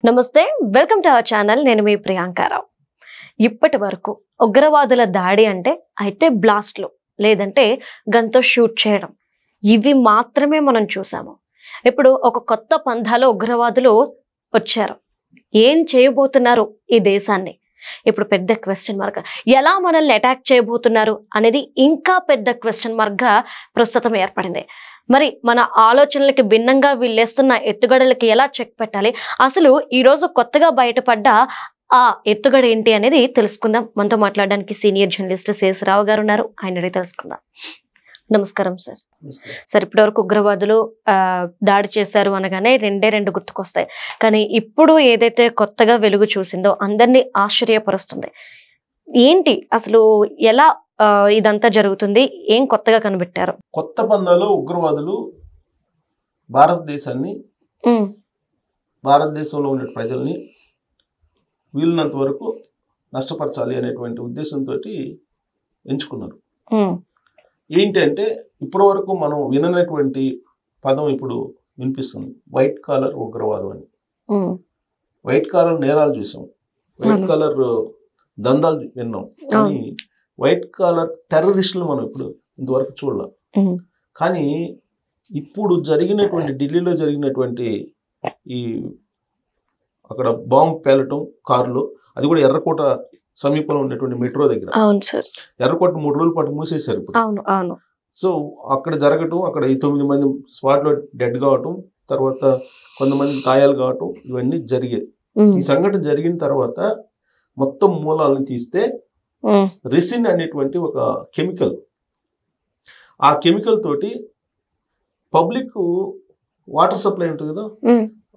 నమస్తే welcome to our channel నేను మీ ప్రియాంకారావు ఇప్పటి వరకు ఉగ్రవాదుల దాడి అంటే అయితే బ్లాస్ట్లు లేదంటే గన్తో షూట్ చేయడం ఇవి మాత్రమే మనం చూసాము ఇప్పుడు ఒక కొత్త పంథాలో ఉగ్రవాదులు వచ్చారు ఏం చేయబోతున్నారు ఈ దేశాన్ని ఇప్పుడు పెద్ద క్వశ్చన్ మార్క్ ఎలా మనల్ని అటాక్ చేయబోతున్నారు అనేది ఇంకా పెద్ద క్వశ్చన్ మార్క్ గా ప్రస్తుతం ఏర్పడింది మరి మన ఆలోచనలకి భిన్నంగా వీళ్ళేస్తున్న ఎత్తుగడలకి ఎలా చెక్ పెట్టాలి అసలు ఈ రోజు కొత్తగా బయటపడ్డ ఆ ఎత్తుగడ ఏంటి అనేది తెలుసుకుందాం మనతో మాట్లాడడానికి సీనియర్ జర్నలిస్ట్ శేషరావు గారు ఉన్నారు ఆయన తెలుసుకుందాం నమస్కారం సార్ సార్ ఇప్పటివరకు ఉగ్రవాదులు దాడి చేశారు అనగానే రెండు గుర్తుకొస్తాయి కానీ ఇప్పుడు ఏదైతే కొత్తగా వెలుగు చూసిందో అందరినీ ఆశ్చర్యపరుస్తుంది ఏంటి అసలు ఎలా ఇదంతా జరుగుతుంది ఏం కొత్తగా కనిపెట్టారు కొత్త పందాలో ఉగ్రవాదులు భారతదేశంలో ఉండే ప్రజల్ని వీలున్నంత వరకు నష్టపరచాలి అనేటువంటి ఉద్దేశంతో ఎంచుకున్నారు ఏంటంటే ఇప్పటి వరకు మనం విననటువంటి పదం ఇప్పుడు వినిపిస్తుంది వైట్ కాలర్ ఉగ్రవాదం అని వైట్ కాలర్ నేరాలు చూసాం వైట్ కాలర్ దందాలు విన్నాం కానీ వైట్ కాలర్ టెర్రరిస్టులు మనం ఇప్పుడు ఇంతవరకు చూడలేం కానీ ఇప్పుడు జరిగినటువంటి ఢిల్లీలో జరిగినటువంటి ఈ అక్కడ బాంబు పేలటం కారులో అది కూడా ఎర్రకోట సమీపంలో ఉన్నటువంటి మెట్రో దగ్గర ఎర్రకోట 3 రోజుల పాటు మూసేశారు ఇప్పుడు సో అక్కడ జరగటం అక్కడ ఈ 9 మంది స్పాట్లో డెడ్ కావటం తర్వాత కొంతమంది గాయాలు కావటం ఇవన్నీ జరిగాయి ఈ సంఘటన జరిగిన తర్వాత మొత్తం మూలాలను తీస్తే రెసిన్ అనేటువంటి ఒక కెమికల్ ఆ కెమికల్ తోటి పబ్లిక్ వాటర్ సప్లై ఉంటుంది కదా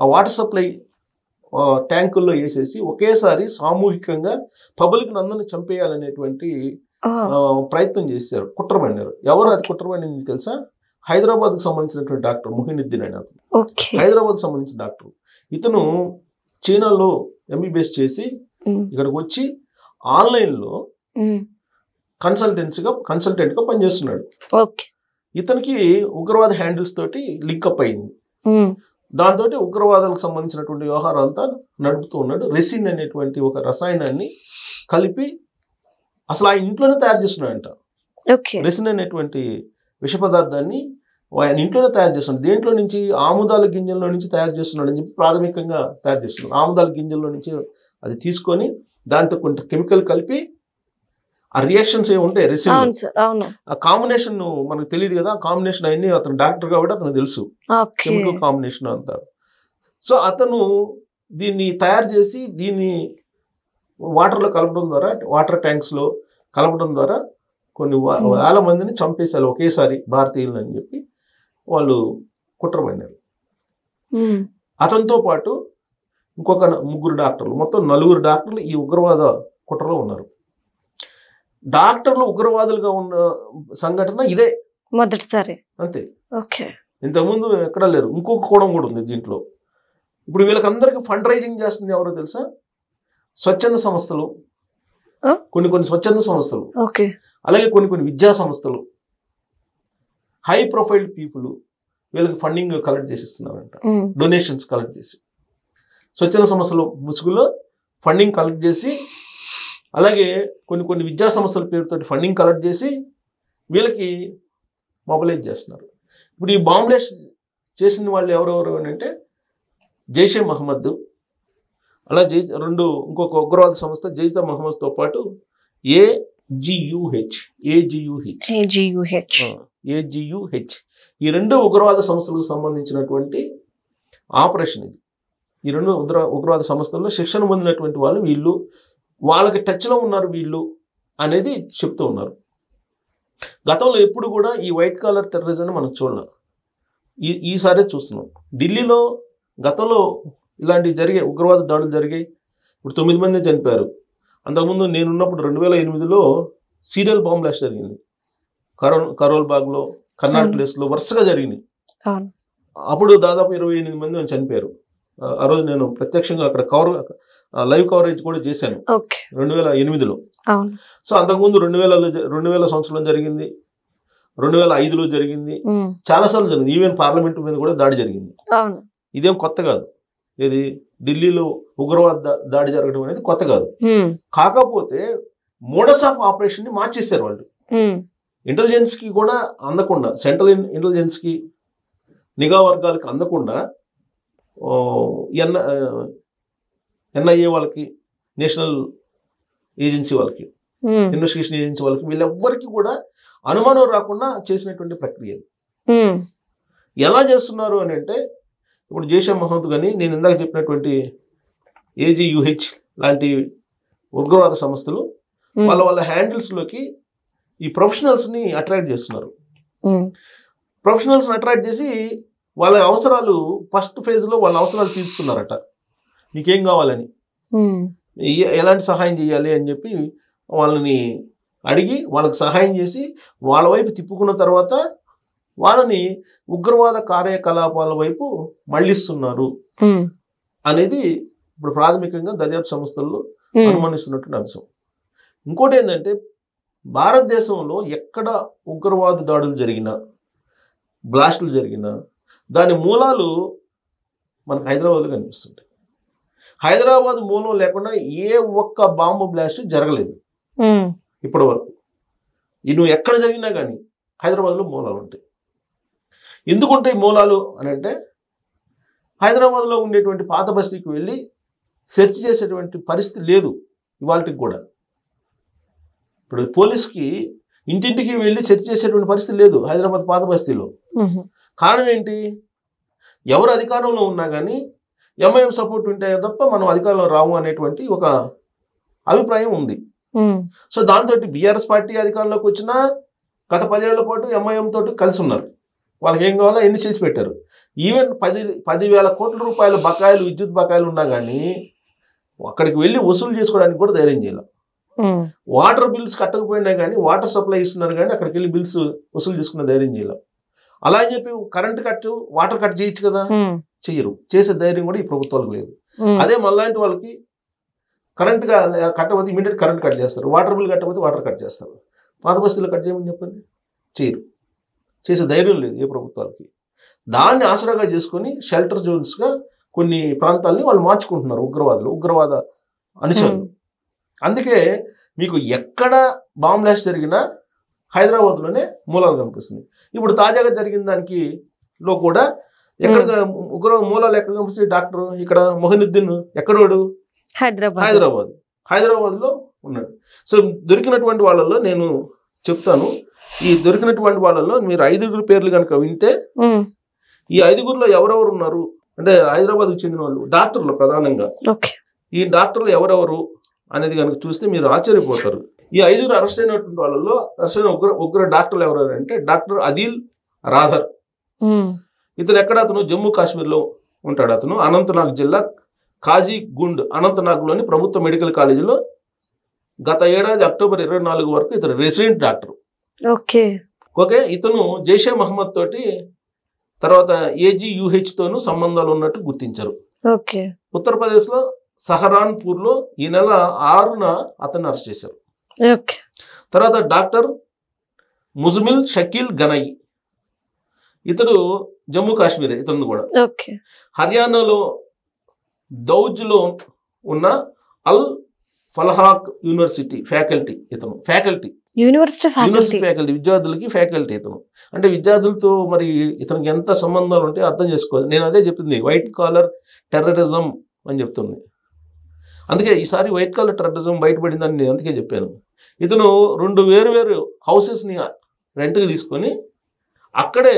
ఆ వాటర్ సప్లై ట్యాంకుల్లో వేసేసి ఒకేసారి సామూహికంగా పబ్లిక్ అందరిని చంపేయాలనేటువంటి ప్రయత్నం చేశారు కుట్ర పడినారు ఎవరు అది కుట్ర పడింది తెలుసా హైదరాబాద్కు సంబంధించినటువంటి డాక్టర్ మొహినుద్దీన్ అని అతను హైదరాబాద్ సంబంధించిన డాక్టర్ ఇతను చైనాలో ఎంబీబీఎస్ చేసి ఇక్కడికి వచ్చి ఆన్లైన్లో కన్సల్టెంట్ గా పనిచేస్తున్నాడు ఇతనికి ఉగ్రవాద హ్యాండిల్స్ తోటి లింకప్ అయింది దాంతో ఉగ్రవాదాలకు సంబంధించినటువంటి వ్యవహారం అంతా నడుపుతూ ఉన్నాడు రెసిన్ అనేటువంటి ఒక రసాయనాన్ని కలిపి అసలు ఆయన ఇంట్లోనే తయారు చేస్తున్నాడంట రెసిన్ అనేటువంటి విష పదార్థాన్ని ఆయన ఇంట్లోనే తయారు చేస్తున్నాడు దేంట్లో నుంచి ఆముదాల గింజల్లో నుంచి తయారు చేస్తున్నాడు అని చెప్పి ప్రాథమికంగా తయారు చేస్తున్నాడు ఆముదాల గింజల్లో నుంచి అది తీసుకొని దాంతో కొంత కెమికల్ కలిపి ఆ రియాక్షన్స్ ఏమి ఉంటాయి రెసిన్ ఆ కాంబినేషన్ మనకు తెలియదు కదా కాంబినేషన్ అన్ని అతను డాక్టర్ కాబట్టి అతను తెలుసు కెమికల్ కాంబినేషన్ అంతా సో అతను దీన్ని తయారు చేసి దీన్ని వాటర్లో కలపడం ద్వారా వాటర్ ట్యాంక్స్లో కలపడం ద్వారా కొన్ని వేల మందిని చంపేశారు ఒకేసారి భారతీయులు అని చెప్పి వాళ్ళు కుట్రపడినారు అతనితో పాటు ఇంకొక 3 డాక్టర్లు మొత్తం 4 డాక్టర్లు ఈ ఉగ్రవాద కుట్రలో ఉన్నారు డాక్టర్లు ఉగ్రవాదులుగా ఉన్న సంఘటన ఇదే మొదటిసారి అంతే ఇంతకుముందు ఎక్కడా లేరు ఇంకొక కోణం కూడా ఉంది దీంట్లో ఇప్పుడు వీళ్ళకందరికీ ఫండ్ రైజింగ్ చేస్తుంది ఎవరో తెలుసా స్వచ్ఛంద సంస్థలు కొన్ని స్వచ్ఛంద సంస్థలు అలాగే కొన్ని విద్యా సంస్థలు హై ప్రొఫైల్ పీపుల్ వీళ్ళకి ఫండింగ్ కలెక్ట్ చేసిస్తున్నారంట డొనేషన్స్ కలెక్ట్ చేసి స్వచ్ఛంద సంస్థలు ముసుగులో ఫండింగ్ కలెక్ట్ చేసి అలాగే కొన్ని విద్యా సంస్థల పేరుతో ఫండింగ్ కలెక్ట్ చేసి వీళ్ళకి మొబిలైజ్ చేస్తున్నారు ఇప్పుడు ఈ బాంబ్లాస్ చేసిన వాళ్ళు ఎవరెవరు అంటే జైషే మహమ్మద్ అలా ఇంకొక ఉగ్రవాద సంస్థ జైషే మహమ్మద్తో పాటు ఏజియుహెచ్ ఈ 2 ఉగ్రవాద సంస్థలకు సంబంధించినటువంటి ఆపరేషన్ ఇది ఈ 2 ఉగ్రవాద సంస్థల్లో శిక్షణ పొందినటువంటి వాళ్ళు వీళ్ళు వాళ్ళకి టచ్లో ఉన్నారు వీళ్ళు అనేది చెప్తూ ఉన్నారు గతంలో ఎప్పుడు కూడా ఈ వైట్ కాలర్ టెర్రరిజం మనం చూడలేం ఈసారే చూస్తున్నాం ఢిల్లీలో గతంలో ఇలాంటివి జరిగాయి ఉగ్రవాద దాడులు జరిగాయి ఇప్పుడు 9 మంది చనిపోయారు అంతకుముందు నేనున్నప్పుడు 2008లో సీరియల్ బాంబ్ బ్లాస్ట్ జరిగింది కరోల్ బాగ్లో కర్నాటక ప్లేస్లో వరుసగా జరిగింది అప్పుడు దాదాపు 28 మంది చనిపోయారు ఆ రోజు నేను ప్రత్యక్షంగా అక్కడ లైవ్ కవరేజ్ కూడా చేశాను 2008లో సో అంతకుముందు 2000 సంవత్సరంలో జరిగింది 2005లో జరిగింది చాలాసార్లు జరిగింది ఈవెన్ పార్లమెంట్ మీద కూడా దాడి జరిగింది ఇదేం కొత్త కాదు ఇది ఢిల్లీలో ఉగ్రవాద దాడి జరగడం అనేది కొత్త కాదు. కాకపోతే మోడస్ ఆఫ్ ఆపరేషన్ ని మార్చేశారు వాళ్ళు. ఇంటెలిజెన్స్ కి కూడా అందకుండా, సెంట్రల్ ఇంటెలిజెన్స్ కి, నిఘా వర్గాలకి అందకుండా ఎన్ఐఏ వాళ్ళకి, నేషనల్ ఏజెన్సీ వాళ్ళకి, ఇన్వెస్టిగేషన్ ఏజెన్సీ వాళ్ళకి, వీళ్ళెవ్వరికి కూడా అనుమానం రాకుండా చేసినటువంటి ప్రక్రియ. ఎలా చేస్తున్నారు అని అంటే, ఇప్పుడు జైషే మహమ్మద్ కానీ, నేను ఇందాక చెప్పినటువంటి AGUH లాంటి ఉగ్రవాద సంస్థలు వాళ్ళ హ్యాండిల్స్లోకి ఈ ప్రొఫెషనల్స్ని అట్రాక్ట్ చేస్తున్నారు. ప్రొఫెషనల్స్ని అట్రాక్ట్ చేసి వాళ్ళ అవసరాలు ఫస్ట్ ఫేజ్లో వాళ్ళ అవసరాలు తీరుస్తున్నారట. నీకేం కావాలని, ఎలాంటి సహాయం చేయాలి అని చెప్పి వాళ్ళని అడిగి వాళ్ళకి సహాయం చేసి వాళ్ళ వైపు తిప్పుకున్న తర్వాత వాళ్ళని ఉగ్రవాద కార్యకలాపాల వైపు మళ్లిస్తున్నారు అనేది ఇప్పుడు ప్రాథమికంగా దర్యాప్తు సంస్థల్లో అనుమానిస్తున్నటువంటి అంశం. ఇంకోటి ఏంటంటే, భారతదేశంలో ఎక్కడ ఉగ్రవాద దాడులు జరిగినా, బ్లాస్టులు జరిగినా దాని మూలాలు మనకు హైదరాబాద్లో కనిపిస్తుంటాయి. హైదరాబాద్ మూలం లేకుండా ఏ ఒక్క బాంబు బ్లాస్ట్ జరగలేదు ఇప్పటి వరకు. నువ్వు ఎక్కడ జరిగినా కానీ హైదరాబాద్లో మూలాలు ఉంటాయి. ఎందుకుంటాయి మూలాలు అని అంటే, హైదరాబాద్లో ఉండేటువంటి పాత బస్తీకి వెళ్ళి సెర్చ్ చేసేటువంటి పరిస్థితి లేదు ఇవాళకి కూడా. ఇప్పుడు పోలీస్కి ఇంటింటికి వెళ్ళి సెర్చ్ చేసేటువంటి పరిస్థితి లేదు హైదరాబాద్ పాత బస్తీలో. కారణం ఏంటి? ఎవరు అధికారంలో ఉన్నా కానీ ఎంఐఎం సపోర్ట్ ఉంటే తప్ప మనం అధికారంలో రాము అనేటువంటి ఒక అభిప్రాయం ఉంది. సో దాంతో బీఆర్ఎస్ పార్టీ అధికారంలోకి వచ్చినా గత 10 ఏళ్ల పాటు ఎంఐఎం తోటి కలిసి ఉన్నారు. వాళ్ళకి ఏం కావాలో ఎన్ని చేసి పెట్టారు. ఈవెన్ 10,000 కోట్ల రూపాయల బకాయిలు, విద్యుత్ బకాయిలు ఉన్నా కానీ అక్కడికి వెళ్ళి వసూలు చేసుకోవడానికి కూడా ధైర్యం చేయాలి. వాటర్ బిల్స్ కట్టకపోయినా కానీ వాటర్ సప్లై ఇస్తున్నారు కానీ అక్కడికి వెళ్ళి బిల్స్ వసూలు చేసుకునే ధైర్యం చేయాలి. అలా అని చెప్పి కరెంట్ కట్, వాటర్ కట్ చేయొచ్చు కదా, చెయ్యరు. చేసే ధైర్యం కూడా ఈ ప్రభుత్వాలకు లేదు. అదే మనలాంటి వాళ్ళకి కరెంట్ కట్టకపోతే ఇమీడియట్ కరెంట్ కట్ చేస్తారు, వాటర్ బిల్ కట్టకపోతే వాటర్ కట్ చేస్తారు. పాత బస్తీలో కట్ చేయమని చెప్పండి, చేయరు. చేసే ధైర్యం లేదు ఏ ప్రభుత్వాలకి. దాన్ని ఆసరాగా చేసుకొని షెల్టర్ జోన్స్గా కొన్ని ప్రాంతాలని వాళ్ళు మార్చుకుంటున్నారు ఉగ్రవాదులు, ఉగ్రవాద అనుచరులు. అందుకే మీకు ఎక్కడ బాంబ్ బ్లాస్ట్ జరిగినా హైదరాబాద్లోనే మూలాలు కనిపిస్తుంది. ఇప్పుడు తాజాగా జరిగిన దానికి కూడా ఎక్కడ మూలాలు ఎక్కడ కనిపిస్తాయి? డాక్టర్ ఇక్కడ మొహినుద్దీన్ ఎక్కడోడు? హైదరాబాద్లో ఉన్నాడు. సో దొరికినటువంటి వాళ్ళలో నేను చెప్తాను, ఈ దొరికినటువంటి వాళ్ళలో మీరు 5 పేర్లు కనుక వింటే, ఈ 5 ఎవరెవరు ఉన్నారు అంటే హైదరాబాద్కి చెందిన వాళ్ళు, డాక్టర్లు ప్రధానంగా. ఈ డాక్టర్లు ఎవరెవరు అనేది కనుక చూస్తే మీరు ఆశ్చర్యపోతారు. ఈ 5 అరెస్ట్ అయినటువంటి వాళ్ళలో అరెస్ట్ అయిన ఉగ్ర డాక్టర్లు ఎవరు అంటే, డాక్టర్ అదిల్ రాథర్. ఇతను ఎక్కడ? అతను జమ్మూ కాశ్మీర్లో ఉంటాడు. అతను అనంతనాగ్ జిల్లా కాజీగుండ్ అనంతనాగ్లోని ప్రభుత్వ మెడికల్ కాలేజీలో గత ఏడాది అక్టోబర్ 24 వరకు ఇతను రెసిడెంట్ డాక్టర్. ఓకే. ఇతను జైషే మహమ్మద్ తోటి, తర్వాత AGUH తోనూ సంబంధాలు ఉన్నట్టు గుర్తించారు. ఉత్తరప్రదేశ్లో సహరాన్పూర్లో ఈ నెల 6న అతన్ని అరెస్ట్ చేశారు. తర్వాత డాక్టర్ ముజ్మిల్ షకీల్ గనయి, ఇతడు జమ్మూ కాశ్మీర్. ఇతను కూడా హర్యానాలో దౌజ్లో ఉన్న అల్ ఫలహాక్ యూనివర్సిటీ ఫ్యాకల్టీ. ఇతను యూనివర్సిటీ ఫ్యాకల్టీ, విద్యార్థులకి ఫ్యాకల్టీ. ఇతను అంటే విద్యార్థులతో మరి ఇతనికి ఎంత సంబంధాలు ఉంటే అర్థం చేసుకోవాలి. నేను అదే చెప్పింది, వైట్ కాలర్ టెర్రరిజం అని చెప్తుంది. అందుకే ఈసారి వైట్ కాలర్ టెర్రరిజం బయటపడిందని నేను అందుకే చెప్పాను. ఇతను 2 వేరు హౌసెస్ని రెంట్కి తీసుకొని అక్కడే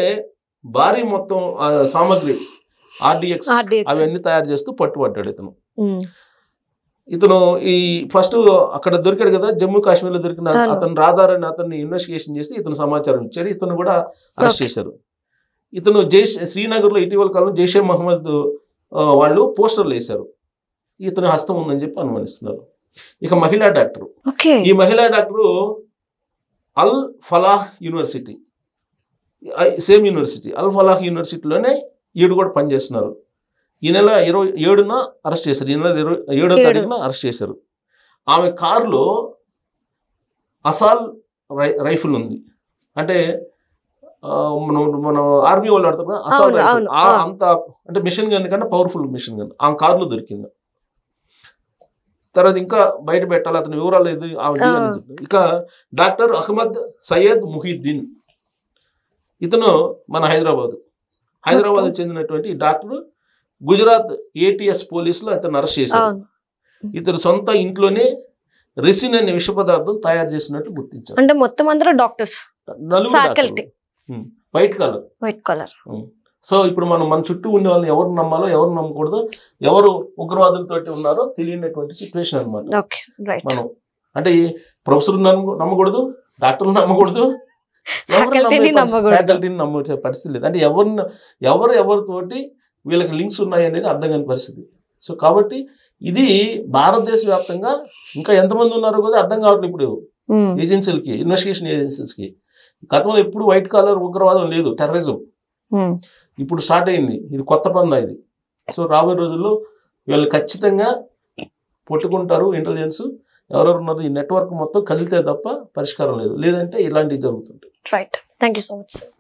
భారీ మొత్తం సామాగ్రి RDX అవన్నీ తయారు చేస్తూ పట్టుబడ్డాడు ఇతను. ఇతను ఈ ఫస్ట్ అక్కడ దొరికాడు కదా, జమ్మూ కాశ్మీర్లో దొరికిన అతను రాధార్ అని అతన్ని ఇన్వెస్టిగేషన్ చేస్తే ఇతను సమాచారం ఇచ్చాడు. ఇతను కూడా అరెస్ట్ చేశారు. ఇతను శ్రీనగర్లో ఇటీవల కాలంలో జైషే మహమ్మద్ వాళ్ళు పోస్టర్లు వేశారు, ఇతను హస్తం ఉందని చెప్పి అనుమానిస్తున్నారు. ఇక మహిళా డాక్టర్, ఈ మహిళా డాక్టరు అల్ ఫలాహ్ యూనివర్సిటీ, సేమ్ యూనివర్సిటీ అల్ ఫలాహ్ యూనివర్సిటీలోనే ఈడు కూడా పనిచేస్తున్నారు. ఈ నెల 27న అరెస్ట్ చేశారు. ఈ నెల 27వ తారీఖున అరెస్ట్ చేశారు. ఆమె కారులో అసాల్ రైఫిల్ ఉంది. అంటే మన ఆర్మీ వాళ్ళు ఆడతారు కదా అసాల్ట్ అవును, రైఫిల్, అవును. అంత అంటే మిషన్ గన్ కన్నా పవర్ఫుల్ మిషన్ గన్ ఆ కార్లో దొరికింది. తర్వాత ఇంకా బయట పెట్టాలి అతని వివరాలు ఏది ఇక డాక్టర్ అహ్మద్ సయ్యద్ ముహిద్దీన్, ఇతను మన హైదరాబాద్ చెందినటువంటి డాక్టర్. గుజరాత్ ATS పోలీసులు అతను అరెస్ట్ చేశారు. ఇతను సొంత ఇంట్లోనే రెసిన్ అనే విష పదార్థం తయారు చేసినట్టు గుర్తించారు. అంటే మొత్తం అందరూ doctors, faculty, white colour. So ఇప్పుడు మన చుట్టూ ఉండే వాళ్ళని ఎవరు నమ్మాలో ఎవరు నమ్మకూడదు, ఎవరు ఉగ్రవాదులతో ఉన్నారో తెలియనటువంటి సిచ్యువేషన్ అనమాట. మనం అంటే ప్రొఫెసర్ నమ్మకూడదు, డాక్టర్లు నమ్మకూడదు, ఫ్యాకల్టీని నమ్మే పరిస్థితి లేదు. అంటే ఎవరితోటి వీళ్ళకి లింక్స్ ఉన్నాయి అనేది అర్థం కాని పరిస్థితి. సో కాబట్టి ఇది భారతదేశ వ్యాప్తంగా ఇంకా ఎంతమంది ఉన్నారో కూడా అర్థం కావట్లేదు. ఇప్పుడు ఏజెన్సీలకి, ఇన్వెస్టిగేషన్ ఏజెన్సీస్కి గతంలో ఎప్పుడు వైట్ కాలర్ ఉగ్రవాదం లేదు, టెర్రరిజం ఇప్పుడు స్టార్ట్ అయింది. ఇది కొత్త పందా ఇది. సో రాబోయే రోజుల్లో వీళ్ళు ఖచ్చితంగా పట్టుకుంటారు. ఇంటెలిజెన్స్ ఎవరెవరు ఉన్నారు ఈ నెట్వర్క్ మొత్తం కదిలితే తప్ప పరిష్కారం లేదు, లేదంటే ఇలాంటివి జరుగుతుంటాయి. Right, thank you so much sir.